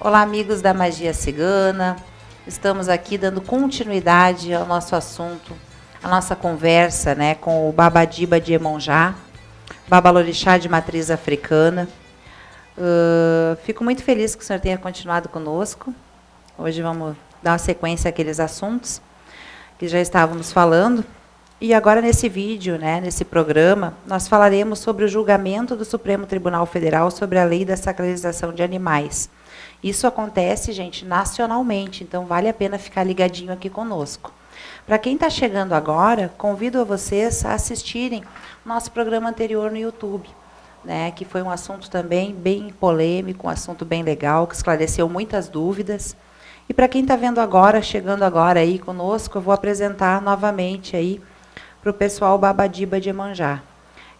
Olá, amigos da Magia Cigana. Estamos aqui dando continuidade ao nosso assunto, a nossa conversa, né, com o Babadiba de Iemonjá, Babalorixá de matriz africana. Fico muito feliz que o senhor tenha continuado conosco. Hoje vamos dar uma sequência àqueles assuntos que já estávamos falando. E agora nesse vídeo, né, nesse programa, nós falaremos sobre o julgamento do Supremo Tribunal Federal sobre a lei da sacralização de animais. Isso acontece, gente, nacionalmente, então vale a pena ficar ligadinho aqui conosco. Para quem está chegando agora, convido a vocês a assistirem o nosso programa anterior no YouTube, né, que foi um assunto também bem polêmico, um assunto bem legal, que esclareceu muitas dúvidas. E para quem está vendo agora, chegando agora aí conosco, eu vou apresentar novamente aí para o pessoal Babadiba de Iemonjá.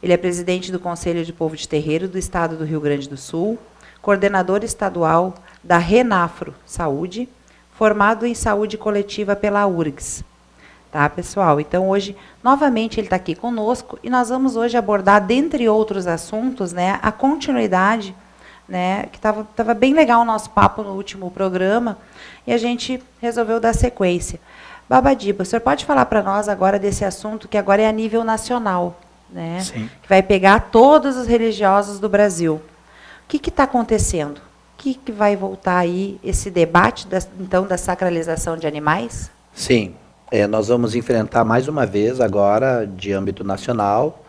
Ele é presidente do Conselho de Povo de Terreiro do Estado do Rio Grande do Sul, coordenador estadual da Renafro Saúde, formado em saúde coletiva pela URGS. Tá, pessoal? Então, hoje, novamente, ele está aqui conosco e nós vamos hoje abordar, dentre outros assuntos, né, a continuidade, né, que estava bem legal o nosso papo no último programa, e a gente resolveu dar sequência. Babadiba, o senhor pode falar para nós agora desse assunto que agora é a nível nacional, né? Sim. Que vai pegar todos os religiosos do Brasil. O que está acontecendo? O que vai voltar aí esse debate, então, da sacralização de animais? Sim, nós vamos enfrentar mais uma vez agora, de âmbito nacional,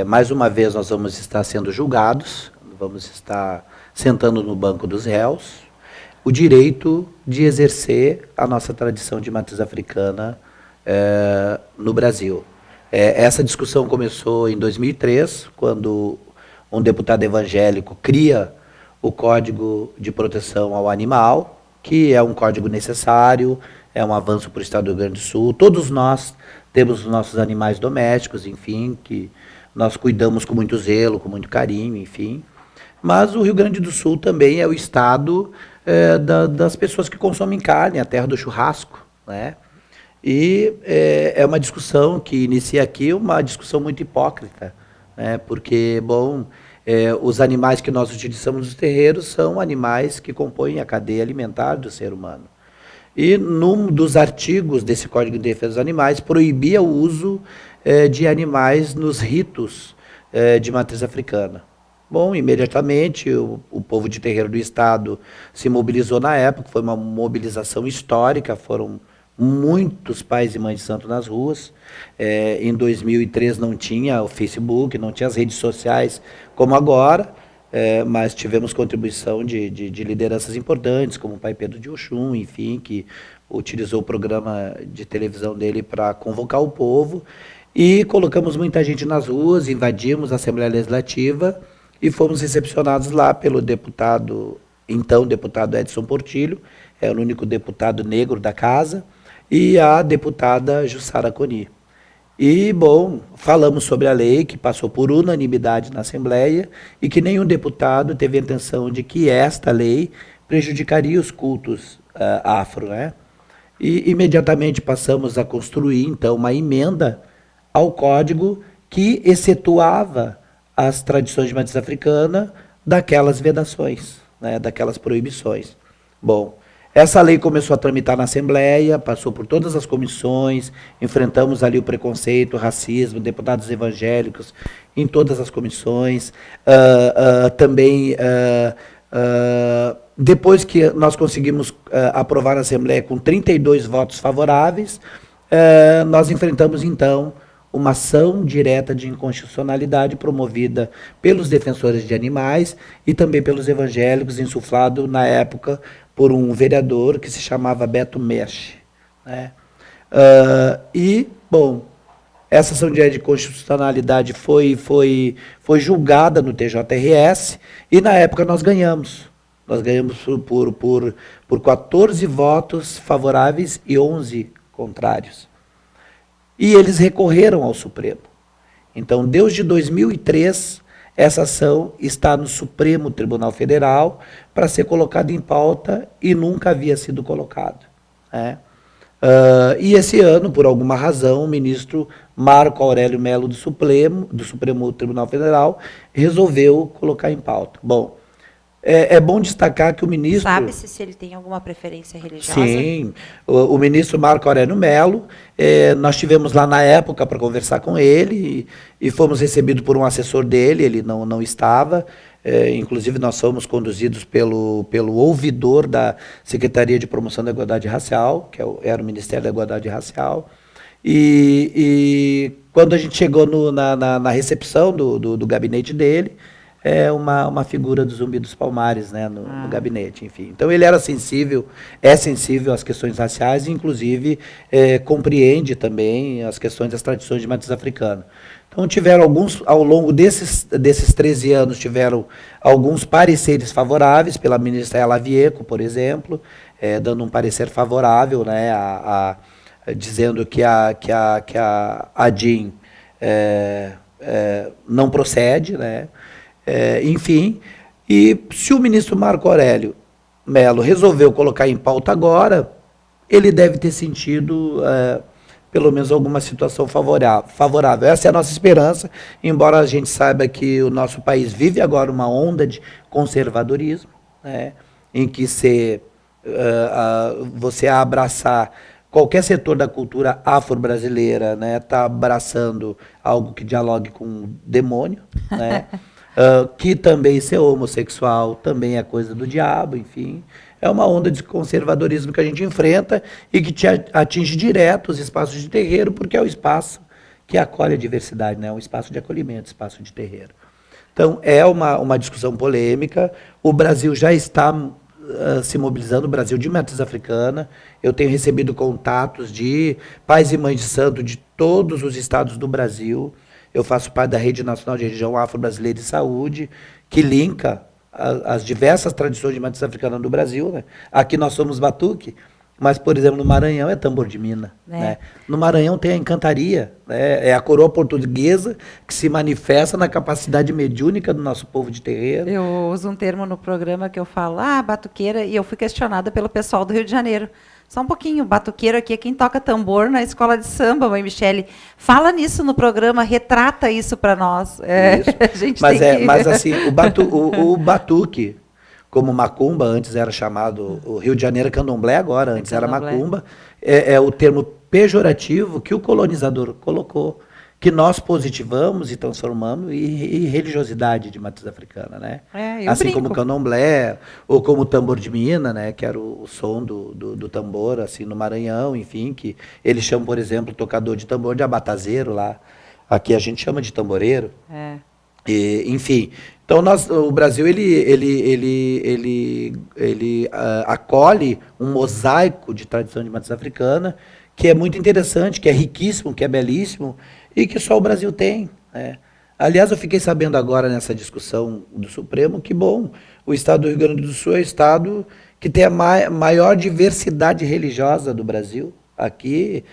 mais uma vez nós vamos estar sendo julgados, vamos estar sentando no banco dos réus, o direito de exercer a nossa tradição de matriz africana no Brasil. Essa discussão começou em 2003, quando um deputado evangélico cria o Código de Proteção ao Animal, que é um código necessário, é um avanço para o Estado do Rio Grande do Sul. Todos nós temos os nossos animais domésticos, enfim, que nós cuidamos com muito zelo, com muito carinho, enfim. Mas o Rio Grande do Sul também é o estado das pessoas que consomem carne, a terra do churrasco, né? E é uma discussão que inicia aqui, uma discussão muito hipócrita, né? Porque, bom, os animais que nós utilizamos nos terreiros são animais que compõem a cadeia alimentar do ser humano. E num dos artigos desse Código de Defesa dos Animais proibia o uso de animais nos ritos de matriz africana. Bom, imediatamente o povo de terreiro do Estado se mobilizou na época, foi uma mobilização histórica, foram muitos pais e mães de santo nas ruas. Em 2003 não tinha o Facebook, não tinha as redes sociais como agora, mas tivemos contribuição de lideranças importantes, como o pai Pedro de Oxum, enfim, que utilizou o programa de televisão dele para convocar o povo, e colocamos muita gente nas ruas, invadimos a Assembleia Legislativa, e fomos recepcionados lá pelo então deputado Edson Portillo, era o único deputado negro da casa, e a deputada Jussara Coni. E, bom, falamos sobre a lei que passou por unanimidade na Assembleia e que nenhum deputado teve a intenção de que esta lei prejudicaria os cultos afro, né? E imediatamente passamos a construir, então, uma emenda ao código que excetuava as tradições de matriz africana daquelas vedações, né, daquelas proibições. Bom, essa lei começou a tramitar na Assembleia, passou por todas as comissões, enfrentamos ali o preconceito, o racismo, deputados evangélicos em todas as comissões. Também, depois que nós conseguimos aprovar na Assembleia com 32 votos favoráveis, nós enfrentamos, então, uma ação direta de inconstitucionalidade promovida pelos defensores de animais e também pelos evangélicos, insuflado na época por um vereador que se chamava Beto Meche, né? Bom, essa ação direta de constitucionalidade foi julgada no TJRS e na época nós ganhamos. Nós ganhamos por 14 votos favoráveis e 11 contrários. E eles recorreram ao Supremo. Então, desde 2003, essa ação está no Supremo Tribunal Federal para ser colocada em pauta e nunca havia sido colocado, né? E esse ano, por alguma razão, o ministro Marco Aurélio Mello do Supremo Tribunal Federal resolveu colocar em pauta. Bom, É bom destacar que o ministro... Sabe-se se ele tem alguma preferência religiosa? Sim, o ministro Marco Aurélio Mello, nós tivemos lá na época para conversar com ele e fomos recebidos por um assessor dele, ele não estava, inclusive nós fomos conduzidos pelo ouvidor da Secretaria de Promoção da Igualdade Racial, que era o Ministério da Igualdade Racial, e quando a gente chegou na recepção do gabinete dele, uma figura do Zumbi dos Palmares, né, no gabinete, enfim. Então ele era sensível, é sensível às questões raciais e, inclusive, compreende também as questões das tradições de matriz africana. Então tiveram alguns, ao longo desses 13 anos, tiveram alguns pareceres favoráveis pela ministra Ela Vieco, por exemplo, dando um parecer favorável, né, dizendo que a ADIM não procede, né. Enfim, e se o ministro Marco Aurélio Mello resolveu colocar em pauta agora, ele deve ter sentido pelo menos alguma situação favorável. Essa é a nossa esperança, embora a gente saiba que o nosso país vive agora uma onda de conservadorismo, né, em que você abraçar qualquer setor da cultura afro-brasileira, né, está abraçando algo que dialogue com o demônio, né? Que também ser homossexual também é coisa do diabo, enfim. É uma onda de conservadorismo que a gente enfrenta e que atinge direto os espaços de terreiro, porque é o espaço que acolhe a diversidade, né? É um espaço de acolhimento, espaço de terreiro. Então, é uma discussão polêmica. O Brasil já está se mobilizando, o Brasil de matriz africana. Eu tenho recebido contatos de pais e mães de santo de todos os estados do Brasil. Eu faço parte da Rede Nacional de Religião Afro-Brasileira de Saúde, que linka as diversas tradições de matriz africana do Brasil, né? Aqui nós somos batuque, mas, por exemplo, no Maranhão é tambor de mina. Né? No Maranhão tem a encantaria, né? É a coroa portuguesa que se manifesta na capacidade mediúnica do nosso povo de terreiro. Eu uso um termo no programa que eu falo, batuqueira, e eu fui questionada pelo pessoal do Rio de Janeiro. Só um pouquinho, batuqueiro aqui é quem toca tambor na escola de samba, mãe Michele. Fala nisso no programa, retrata isso para nós. A gente mas assim, o batuque, como macumba, antes era chamado, o Rio de Janeiro é candomblé agora, antes era macumba, é o termo pejorativo que o colonizador colocou, que nós positivamos e transformamos em religiosidade de matriz africana, né? Assim como o candomblé, ou como o tambor de mina, né? Que era o som do tambor, assim, no Maranhão, enfim, que eles chamam, por exemplo, o tocador de tambor de abatazeiro lá. Aqui a gente chama de tamboreiro. Enfim, então o Brasil ele acolhe um mosaico de tradição de matriz africana que é muito interessante, que é riquíssimo, que é belíssimo e que só o Brasil tem, né? Aliás, eu fiquei sabendo agora nessa discussão do Supremo que, bom, o estado do Rio Grande do Sul é o estado que tem a maior diversidade religiosa do Brasil. Aqui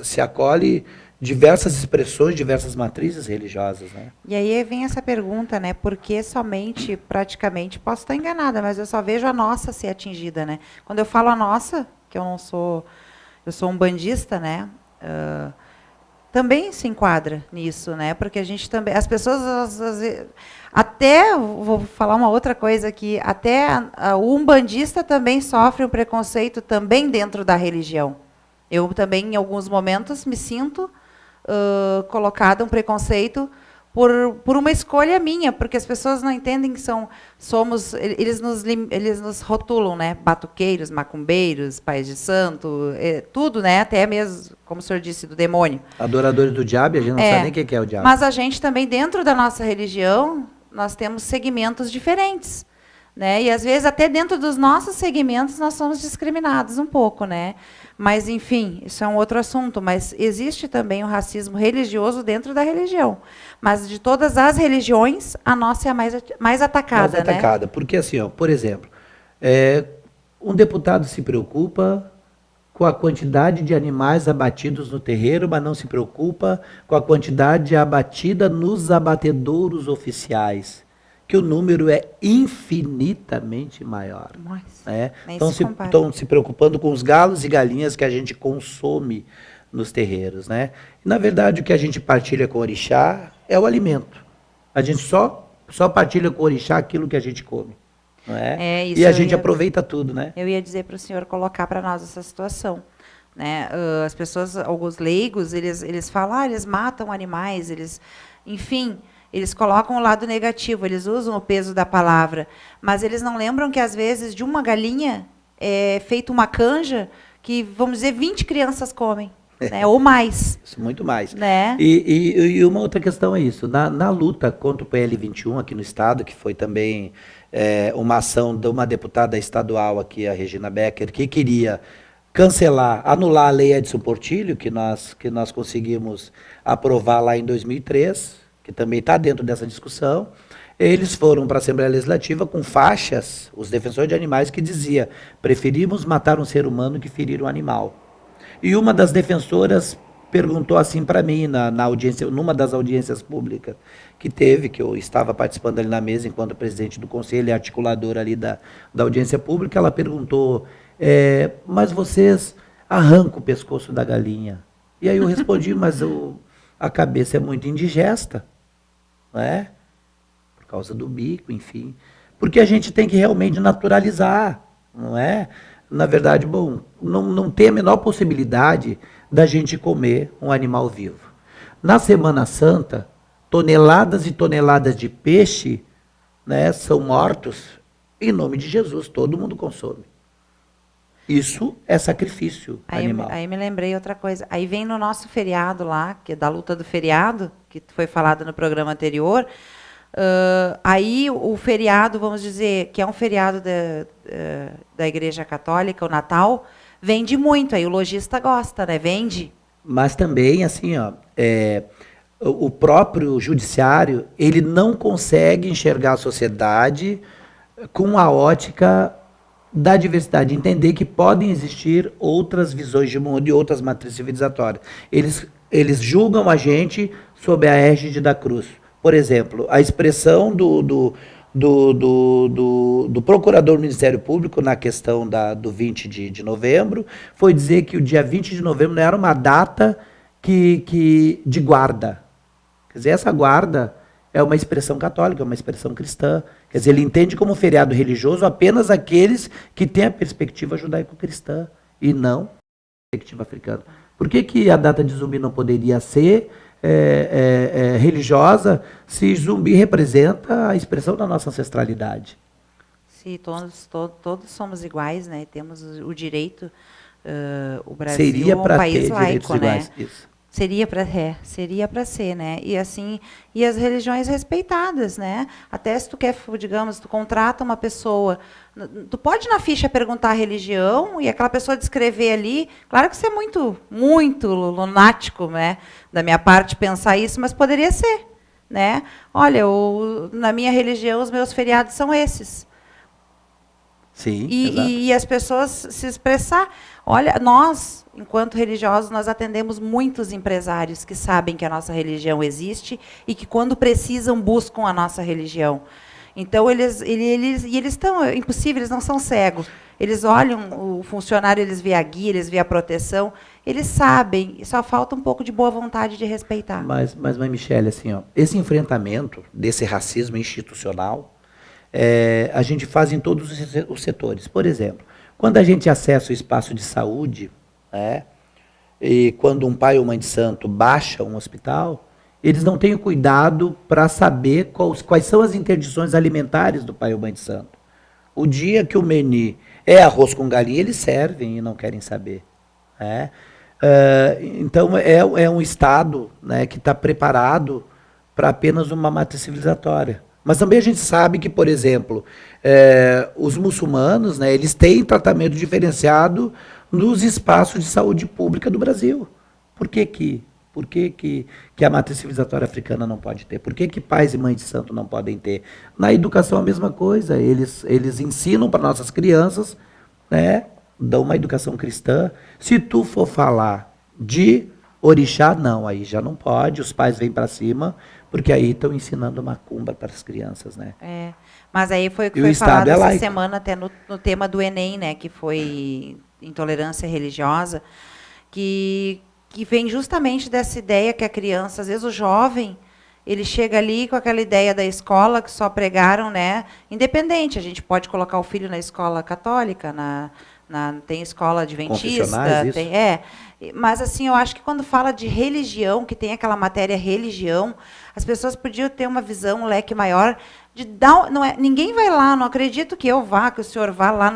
se acolhe diversas expressões, diversas matrizes religiosas, né? E aí vem essa pergunta, né? Por que somente, praticamente, posso estar enganada, mas eu só vejo a nossa ser atingida, né? Quando eu falo a nossa, que eu sou um bandista, né? Também se enquadra nisso, né? Porque a gente também, as pessoas, até vou falar uma outra coisa aqui, até o umbandista também sofre um preconceito também dentro da religião. Eu também, em alguns momentos, me sinto colocada um preconceito por uma escolha minha, porque as pessoas não entendem que somos, eles nos rotulam, né? Batuqueiros, macumbeiros, pais de santo, tudo, né? Até mesmo, como o senhor disse, do demônio. Adoradores do diabo, a gente não sabe nem o que é o diabo. Mas a gente também, dentro da nossa religião, nós temos segmentos diferentes, né? E às vezes até dentro dos nossos segmentos nós somos discriminados um pouco, né? Mas enfim, isso é um outro assunto, mas existe também o racismo religioso dentro da religião. Mas de todas as religiões, a nossa é a mais atacada, mais atacada, né? Porque assim, por exemplo, um deputado se preocupa com a quantidade de animais abatidos no terreiro, mas não se preocupa com a quantidade abatida nos abatedouros oficiais, que o número é infinitamente maior. Né? Estão se preocupando com os galos e galinhas que a gente consome nos terreiros. Né? E, na verdade, o que a gente partilha com o orixá é o alimento. A gente só partilha com o orixá aquilo que a gente come. não é? Isso E a gente aproveita tudo, né? Eu ia dizer para o senhor colocar para nós essa situação. Né? As pessoas, alguns leigos, eles falam, eles matam animais, enfim, eles colocam o lado negativo, eles usam o peso da palavra, mas eles não lembram que, às vezes, de uma galinha é feita uma canja que, vamos dizer, 20 crianças comem, né? Ou mais. Isso, muito mais. Né? E uma outra questão é isso, na luta contra o PL 21 aqui no Estado, que foi também uma ação de uma deputada estadual aqui, a Regina Becker, que queria cancelar, anular a lei Edson Portillo, que nós conseguimos aprovar lá em 2003, que também está dentro dessa discussão. Eles foram para a Assembleia Legislativa com faixas, os defensores de animais, que dizia: preferimos matar um ser humano que ferir um animal. E uma das defensoras perguntou assim para mim, na audiência, numa das audiências públicas que teve, que eu estava participando ali na mesa enquanto presidente do conselho e articuladora ali da audiência pública, ela perguntou: mas vocês arrancam o pescoço da galinha? E aí eu respondi: mas a cabeça é muito indigesta, não é? Por causa do bico, enfim. Porque a gente tem que realmente naturalizar, não é? Na verdade, bom, não tem a menor possibilidade da gente comer um animal vivo. Na Semana Santa, toneladas e toneladas de peixe, né, são mortos em nome de Jesus, todo mundo consome. Isso é sacrifício animal. Aí me lembrei outra coisa. Aí vem no nosso feriado lá, que é da luta do feriado, que foi falado no programa anterior. Aí o feriado, vamos dizer, que é um feriado da Igreja Católica, o Natal, vende muito. Aí o lojista gosta, né? Vende. Mas também, assim, o próprio judiciário, ele não consegue enxergar a sociedade com a ótica da diversidade, entender que podem existir outras visões de mundo e outras matrizes civilizatórias. Eles julgam a gente sob a égide da cruz. Por exemplo, a expressão do procurador do Ministério Público na questão do 20 de novembro foi dizer que o dia 20 de novembro não era uma data de guarda. Quer dizer, essa guarda é uma expressão católica, é uma expressão cristã. Quer dizer, ele entende como feriado religioso apenas aqueles que têm a perspectiva judaico-cristã e não a perspectiva africana. Por que a data de Zumbi não poderia ser religiosa se Zumbi representa a expressão da nossa ancestralidade? Se todos somos iguais, né? Temos o direito, o Brasil seria é um país ter laico, né? Iguais. Isso. Seria para ser, né? E assim, e as religiões respeitadas, né? Até se tu quer, digamos, tu contrata uma pessoa, tu pode na ficha perguntar a religião e aquela pessoa descrever ali. Claro que isso é muito, muito lunático, né? Da minha parte pensar isso, mas poderia ser, né? Olha, na minha religião os meus feriados são esses. Sim, e as pessoas se expressar. Olha, nós, enquanto religiosos, nós atendemos muitos empresários que sabem que a nossa religião existe e que, quando precisam, buscam a nossa religião. Então, eles estão, é impossível, eles não são cegos. Eles olham o funcionário, eles veem a guia, eles veem a proteção, eles sabem, só falta um pouco de boa vontade de respeitar. Mas mãe Michele, assim, esse enfrentamento desse racismo institucional, a gente faz em todos os setores. Por exemplo, quando a gente acessa o espaço de saúde, e quando um pai ou mãe de santo baixa um hospital, eles não têm o cuidado para saber quais são as interdições alimentares do pai ou mãe de santo. O dia que o menu é arroz com galinha, eles servem e não querem saber. Então, é um Estado, né, que está preparado para apenas uma matriz civilizatória. Mas também a gente sabe que, por exemplo, os muçulmanos, né, eles têm tratamento diferenciado nos espaços de saúde pública do Brasil. Por que a matriz civilizatória africana não pode ter? Por que pais e mães de santo não podem ter? Na educação a mesma coisa. Eles ensinam para nossas crianças, né, dão uma educação cristã. Se tu for falar de orixá, não, aí já não pode, os pais vêm para cima, porque aí estão ensinando macumba para as crianças, né? Mas aí foi o que foi falado essa semana, até no tema do Enem, né, que foi intolerância religiosa, que vem justamente dessa ideia que a criança, às vezes o jovem, ele chega ali com aquela ideia da escola que só pregaram, né? Independente, a gente pode colocar o filho na escola católica, tem escola adventista, isso. tem, mas assim, eu acho que quando fala de religião, que tem aquela matéria religião, as pessoas podiam ter uma visão, um leque maior de dar, não é, ninguém vai lá, não acredito que eu vá, que o senhor vá lá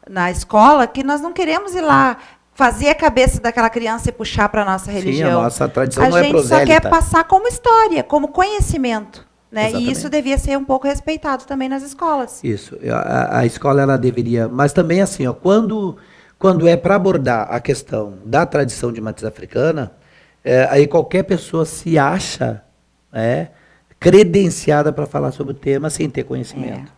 na escola, que nós não queremos ir lá fazer a cabeça daquela criança e puxar para a nossa religião. Sim, a nossa tradição não é prosélita. A gente só quer passar como história, como conhecimento. Né? Exatamente. E isso devia ser um pouco respeitado também nas escolas. Isso. A escola, ela deveria... Mas também, assim, ó, quando é para abordar a questão da tradição de matriz africana, aí qualquer pessoa se acha credenciada para falar sobre o tema sem ter conhecimento.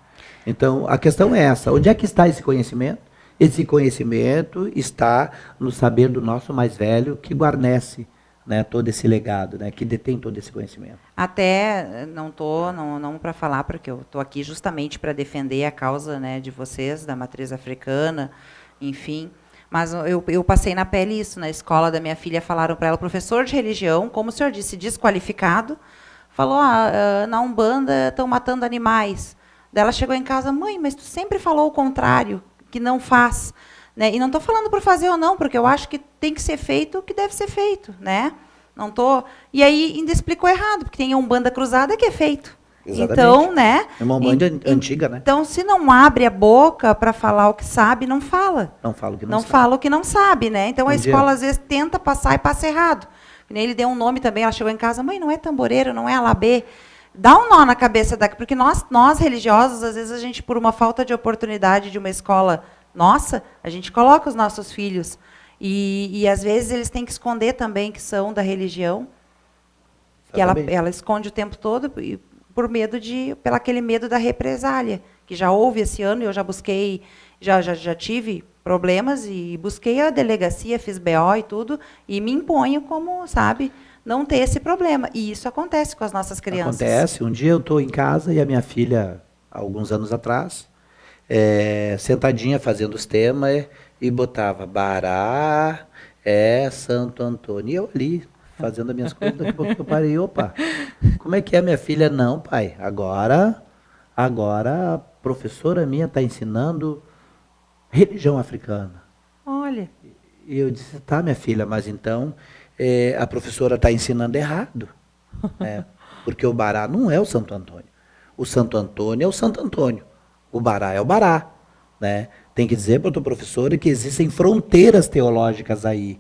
Então, a questão é essa. Onde é que está esse conhecimento? Esse conhecimento está no saber do nosso mais velho, que guarnece, né, todo esse legado, né, que detém todo esse conhecimento. Até não para falar, porque eu estou aqui justamente para defender a causa, né, de vocês, da matriz africana, enfim. Mas eu passei na pele isso. Na escola da minha filha, falaram para ela, professor de religião, como o senhor disse, desqualificado, falou, na Umbanda estão matando animais. Daí ela chegou em casa, mãe, mas tu sempre falou o contrário, que não faz. Né? E não estou falando por fazer ou não, porque eu acho que tem que ser feito o que deve ser feito. Né? Não tô... E aí ainda explicou errado, porque tem a Umbanda cruzada que é feito. Exatamente. Então, né? É uma Umbanda antiga, né? Então, se não abre a boca para falar o que sabe, não fala. Não fala o que não sabe. Não fala o que não sabe, né? Então, a escola, às vezes, tenta passar e passa errado. Ele deu um nome também, ela chegou em casa, mãe, não é tamboreiro, não é alabê. Dá um nó na cabeça daqui, porque nós religiosos, às vezes, a gente, por uma falta de oportunidade de uma escola nossa, a gente coloca os nossos filhos. E às vezes, eles têm que esconder também que são da religião. Que ela esconde o tempo todo por pelo aquele medo da represália, que já houve esse ano, eu já busquei, já tive problemas e busquei a delegacia, fiz BO e tudo, e me imponho como, sabe, não ter esse problema. E isso acontece com as nossas crianças. Acontece. Um dia eu estou em casa e a minha filha, alguns anos atrás, sentadinha fazendo os temas e botava Bará, Santo Antônio. E eu ali, fazendo as minhas coisas, daqui a pouco eu parei, opa, como é que é, minha filha? Não, pai, agora a professora minha está ensinando religião africana. Olha. E eu disse, tá, minha filha, mas então a professora está ensinando errado. Porque o Bará não é o Santo Antônio. O Santo Antônio é o Santo Antônio. O Bará é o Bará. Né? Tem que dizer para a tua professora que existem fronteiras teológicas aí.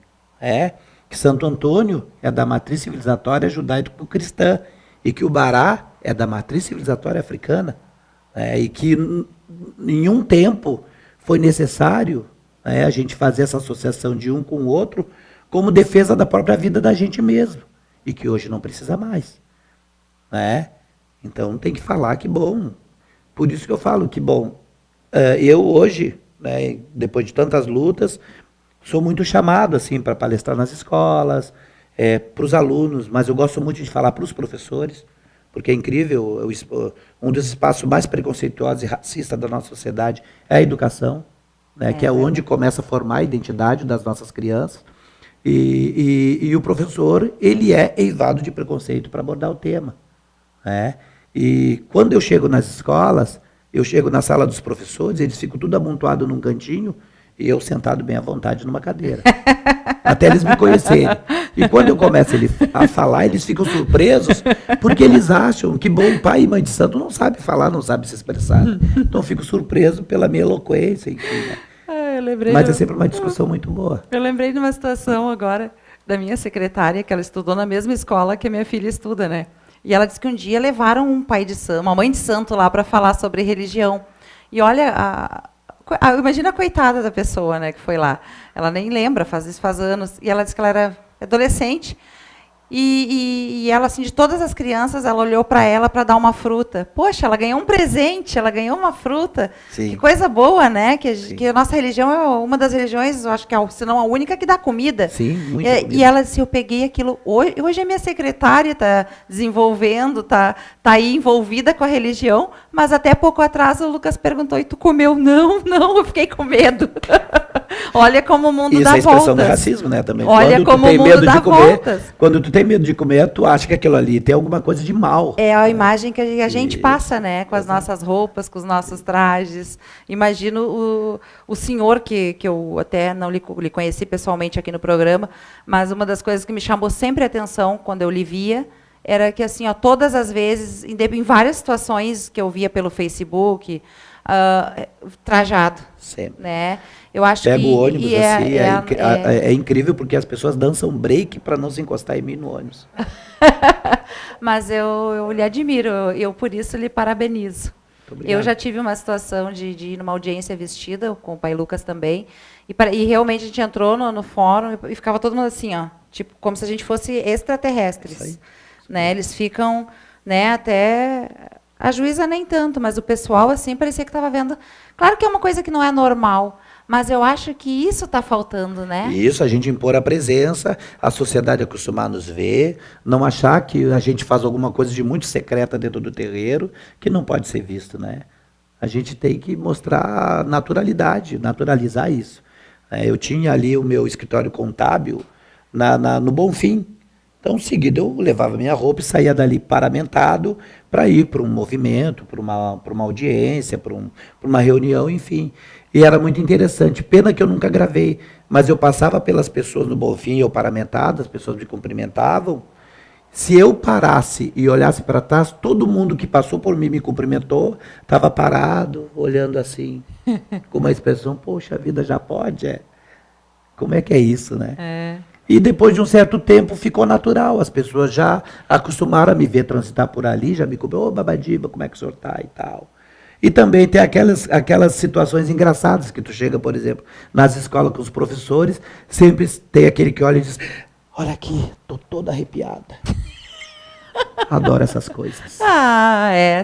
Que Santo Antônio é da matriz civilizatória judaico-cristã e que o Bará é da matriz civilizatória africana. E que em um tempo foi necessário a gente fazer essa associação de um com o outro como defesa da própria vida da gente mesmo. E que hoje não precisa mais. Então tem que falar que bom. Por isso que eu falo que bom. Eu hoje, depois de tantas lutas, sou muito chamado assim para palestrar nas escolas, para os alunos, mas eu gosto muito de falar para os professores, porque é incrível, um dos espaços mais preconceituosos e racistas da nossa sociedade é a educação, que é onde começa a formar a identidade das nossas crianças. E o professor, ele é eivado de preconceito para abordar o tema. E quando eu chego nas escolas, eu chego na sala dos professores, eles ficam tudo amontoado num cantinho, e eu sentado bem à vontade numa cadeira. Até eles me conhecerem. E quando eu começo a falar, eles ficam surpresos, porque eles acham que bom pai e mãe de santo não sabe falar, não sabe se expressar. Então eu fico surpreso pela minha eloquência, enfim. Mas é sempre uma discussão muito boa. Eu lembrei de uma situação agora da minha secretária, que ela estudou na mesma escola que a minha filha estuda, né? E ela disse que um dia levaram um pai de santo, uma mãe de santo lá para falar sobre religião. E olha, imagina a coitada da pessoa, né, que foi lá. Ela nem lembra, faz anos. E ela disse que ela era adolescente. E ela, assim, de todas as crianças, ela olhou para ela para dar uma fruta. Poxa, ela ganhou um presente, ela ganhou uma fruta. Sim. Que coisa boa, né? Que a nossa religião é uma das religiões, eu acho que se não a única, que dá comida. Sim, muito comida. E ela disse, eu peguei aquilo. Hoje a minha secretária está desenvolvendo, está aí envolvida com a religião, mas até pouco atrás o Lucas perguntou, e tu comeu? Não, eu fiquei com medo. Olha como o mundo Isso dá é a expressão voltas. do racismo, né, também. Olha Quando tu como tem o mundo medo dá de comer, voltas. quando tu tem medo de comer, tu acha que aquilo ali tem alguma coisa de mal. É a imagem que a gente passa, Isso, né? Com as exato. nossas roupas, com os nossos trajes. Imagino o senhor, que eu até não lhe conheci pessoalmente aqui no programa, mas uma das coisas que me chamou sempre a atenção quando eu lhe via era que, assim, ó, todas as vezes, em várias situações que eu via pelo Facebook, trajado. Sempre. Né? Eu acho Pego que o ônibus assim, é incrível porque as pessoas dançam break para não se encostar em mim no ônibus. Mas eu lhe admiro, eu por isso lhe parabenizo. Eu já tive uma situação de ir numa audiência vestida, com o pai Lucas também, e realmente a gente entrou no fórum e ficava todo mundo assim, ó, tipo, como se a gente fosse extraterrestres. Né? Eles ficam, né, até... A juíza nem tanto, mas o pessoal assim parecia que estava vendo. Claro que é uma coisa que não é normal, mas eu acho que isso está faltando, né? Isso, a gente impor a presença, a sociedade acostumar a nos ver, não achar que a gente faz alguma coisa de muito secreta dentro do terreiro, que não pode ser visto, né? A gente tem que mostrar naturalidade, naturalizar isso. Eu tinha ali o meu escritório contábil no Bonfim. Então, em seguida, eu levava minha roupa e saía dali paramentado para ir para um movimento, para uma audiência, para uma reunião, enfim. E era muito interessante. Pena que eu nunca gravei, mas eu passava pelas pessoas no Bonfim, eu paramentado, as pessoas me cumprimentavam. Se eu parasse e olhasse para trás, todo mundo que passou por mim me cumprimentou, estava parado, olhando assim, com uma expressão, poxa, a vida já pode, Como é que é isso, né? E depois de um certo tempo ficou natural, as pessoas já acostumaram a me ver transitar por ali, já me cumprimentam, ô Babadiba, como é que o senhor está e tal. E também tem aquelas situações engraçadas que tu chega, por exemplo, nas escolas com os professores, sempre tem aquele que olha e diz, olha aqui, estou toda arrepiada. Adoro essas coisas.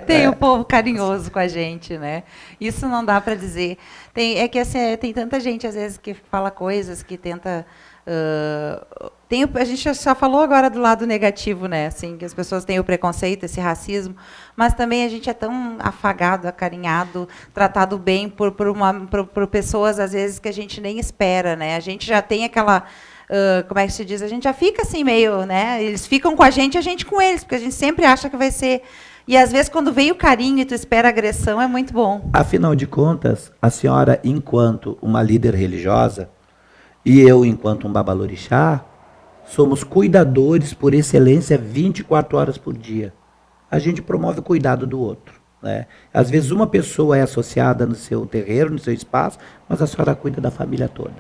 Tem o povo carinhoso com a gente, né? Isso não dá para dizer. Tem tanta gente, às vezes, que fala coisas, que tenta... a gente já falou agora do lado negativo, né? Assim, que as pessoas têm o preconceito, esse racismo, mas também a gente é tão afagado, acarinhado, tratado bem por pessoas, às vezes, que a gente nem espera, né? A gente já tem aquela... como é que se diz? A gente já fica assim meio, né? Eles ficam com a gente com eles, porque a gente sempre acha que vai ser... E, às vezes, quando vem o carinho e tu espera a agressão, é muito bom. Afinal de contas, a senhora, enquanto uma líder religiosa, e eu, enquanto um babalorixá, somos cuidadores por excelência 24 horas por dia. A gente promove o cuidado do outro. Né? Às vezes uma pessoa é associada no seu terreiro, no seu espaço, mas a senhora cuida da família toda.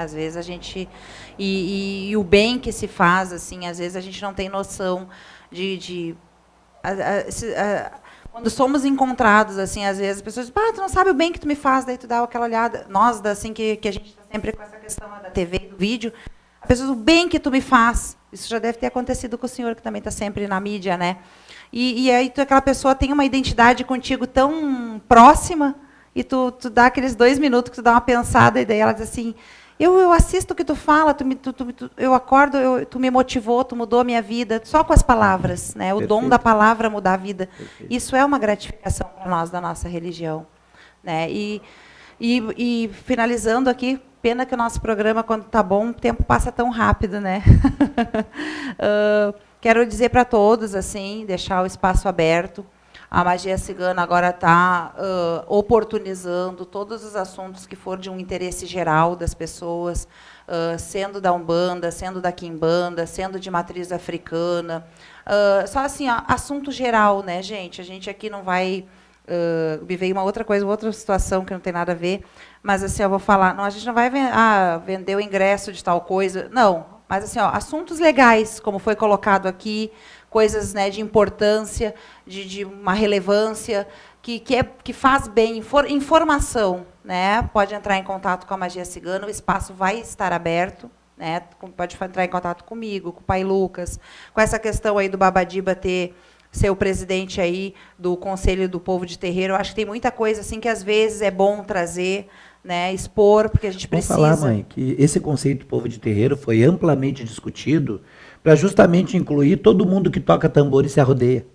Às vezes a gente... E o bem que se faz, assim, às vezes a gente não tem noção quando somos encontrados, assim, às vezes as pessoas dizem, tu não sabe o bem que tu me faz, daí tu dá aquela olhada, nós, assim, que a gente está sempre com essa questão da TV e do vídeo, a pessoa diz, o bem que tu me faz, isso já deve ter acontecido com o senhor, que também está sempre na mídia, né? E aí aquela pessoa tem uma identidade contigo tão próxima, e tu dá aqueles 2 minutos que tu dá uma pensada, e daí ela diz assim, eu assisto o que tu fala, eu acordo, tu me motivou, tu mudou a minha vida, só com as palavras, né? O Perfeito. dom da palavra mudar a vida. Perfeito. Isso é uma gratificação para nós, da nossa religião. Né? E finalizando aqui, pena que o nosso programa, quando está bom, o tempo passa tão rápido, né? Quero dizer para todos, assim, deixar o espaço aberto. A magia cigana agora está oportunizando todos os assuntos que for de um interesse geral das pessoas, sendo da Umbanda, sendo da Quimbanda, sendo de matriz africana. Só assim, assunto geral, né, gente? A gente aqui não vai... me veio uma outra coisa, outra situação que não tem nada a ver, mas assim, eu vou falar, não, a gente não vai vender o ingresso de tal coisa, não, mas assim, assuntos legais, como foi colocado aqui, coisas, né, de importância, de uma relevância, que faz bem, informação, né? Pode entrar em contato com a Magia Cigana, o espaço vai estar aberto, né? Pode entrar em contato comigo, com o pai Lucas, com essa questão aí do Babadiba ser o presidente aí do Conselho do Povo de Terreiro. Eu acho que tem muita coisa assim que às vezes é bom trazer, né, expor, porque a gente precisa. Vou falar, mãe, que esse conceito do povo de terreiro foi amplamente discutido para justamente incluir todo mundo que toca tambor e se arrodeia.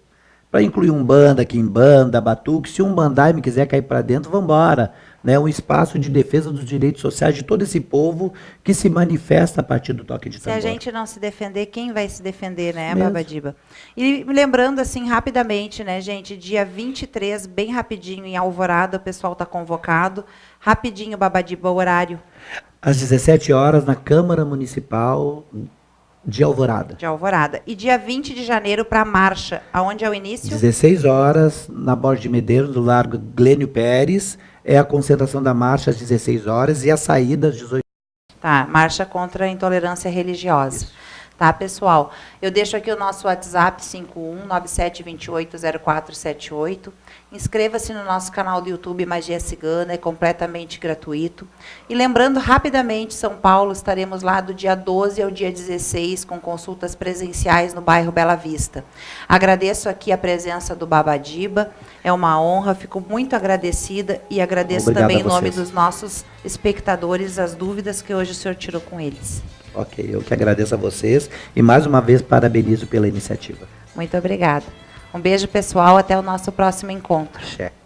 Para incluir Umbanda, Quimbanda, Batuque. Se um bandaime quiser cair para dentro, vamos embora. né, um espaço de defesa dos direitos sociais de todo esse povo que se manifesta a partir do toque de tambor. Se a gente não se defender, quem vai se defender, né, Mesmo. Babadiba? E lembrando, assim, rapidamente, né, gente, dia 23, bem rapidinho, em Alvorada, o pessoal está convocado. Rapidinho, Babadiba, o horário. Às 17 horas, na Câmara Municipal de Alvorada. De Alvorada. E dia 20 de janeiro para a marcha. Aonde é o início? 16 horas, na Borges de Medeiros, do Largo Glênio Pérez. É a concentração da marcha às 16 horas e a saída às 18 horas. Tá, marcha contra a intolerância religiosa. Isso. Tá, pessoal? Eu deixo aqui o nosso WhatsApp, 5197280478. Inscreva-se no nosso canal do YouTube Magia Cigana, é completamente gratuito. E lembrando, rapidamente, São Paulo, estaremos lá do dia 12 ao dia 16, com consultas presenciais no bairro Bela Vista. Agradeço aqui a presença do Babadiba, é uma honra, fico muito agradecida e agradeço Obrigado também a em nome vocês. dos nossos espectadores as dúvidas que hoje o senhor tirou com eles. Ok, eu que agradeço a vocês e mais uma vez parabenizo pela iniciativa. Muito obrigada. Um beijo, pessoal. Até o nosso próximo encontro. Cheque.